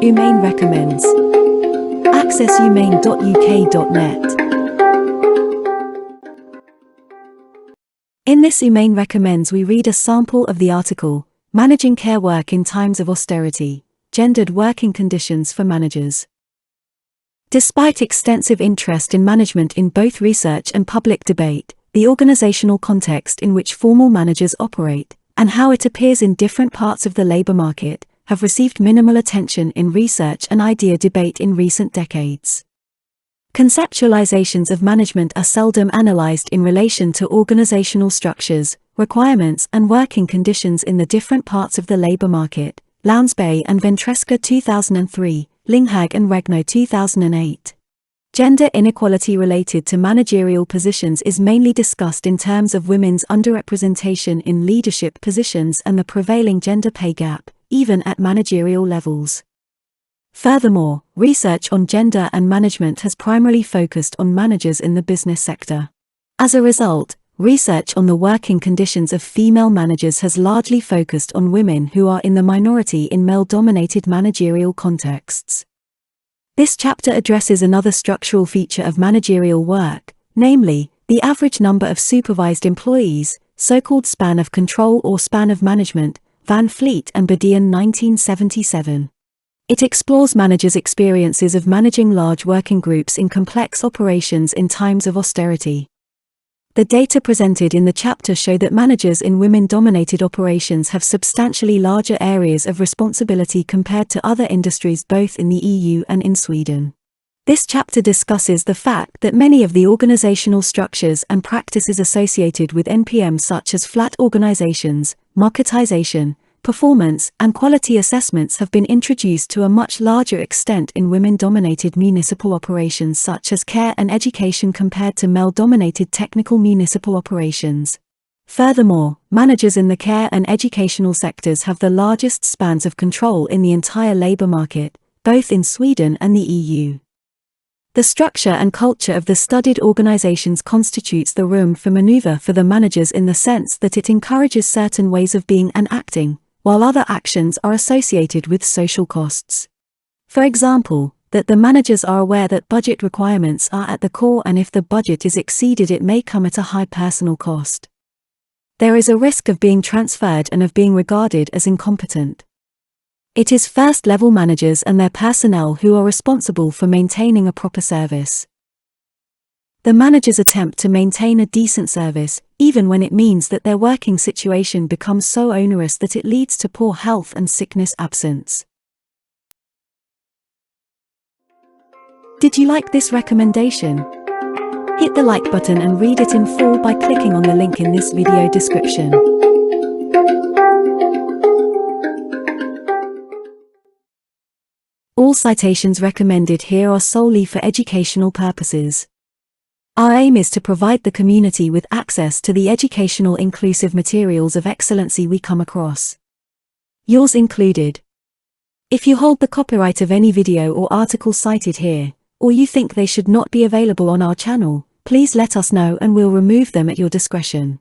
Umain recommends. Access umain.uk.net. In this Umain recommends we read a sample of the article, Managing Care Work in Times of Austerity, Gendered Working Conditions for Managers. Despite extensive interest in management in both research and public debate, the organizational context in which formal managers operate, and how it appears in different parts of the labor market, have received minimal attention in research and idea debate in recent decades. Conceptualizations of management are seldom analyzed in relation to organizational structures, requirements and working conditions in the different parts of the labor market. Lounsbay and Ventresca 2003, Linghag and Regno 2008. Gender inequality related to managerial positions is mainly discussed in terms of women's underrepresentation in leadership positions and the prevailing gender pay gap, even at managerial levels. Furthermore, research on gender and management has primarily focused on managers in the business sector. As a result, research on the working conditions of female managers has largely focused on women who are in the minority in male-dominated managerial contexts. This chapter addresses another structural feature of managerial work, namely, the average number of supervised employees, so-called span of control or span of management, Van Fleet and Badian 1977. It explores managers' experiences of managing large working groups in complex operations in times of austerity. The data presented in the chapter show that managers in women-dominated operations have substantially larger areas of responsibility compared to other industries both in the EU and in Sweden. This chapter discusses the fact that many of the organizational structures and practices associated with NPM, such as flat organizations, marketization, performance and quality assessments, have been introduced to a much larger extent in women-dominated municipal operations such as care and education compared to male-dominated technical municipal operations. Furthermore, managers in the care and educational sectors have the largest spans of control in the entire labor market, both in Sweden and the EU. The structure and culture of the studied organizations constitutes the room for maneuver for the managers in the sense that it encourages certain ways of being and acting, while other actions are associated with social costs. For example, that the managers are aware that budget requirements are at the core, and if the budget is exceeded it may come at a high personal cost. There is a risk of being transferred and of being regarded as incompetent. It is first-level managers and their personnel who are responsible for maintaining a proper service. The managers attempt to maintain a decent service, even when it means that their working situation becomes so onerous that it leads to poor health and sickness absence. Did you like this recommendation? Hit the like button and read it in full by clicking on the link in this video description. All citations recommended here are solely for educational purposes. Our aim is to provide the community with access to the educational inclusive materials of excellency we come across. Yours included. If you hold the copyright of any video or article cited here, or you think they should not be available on our channel, please let us know and we'll remove them at your discretion.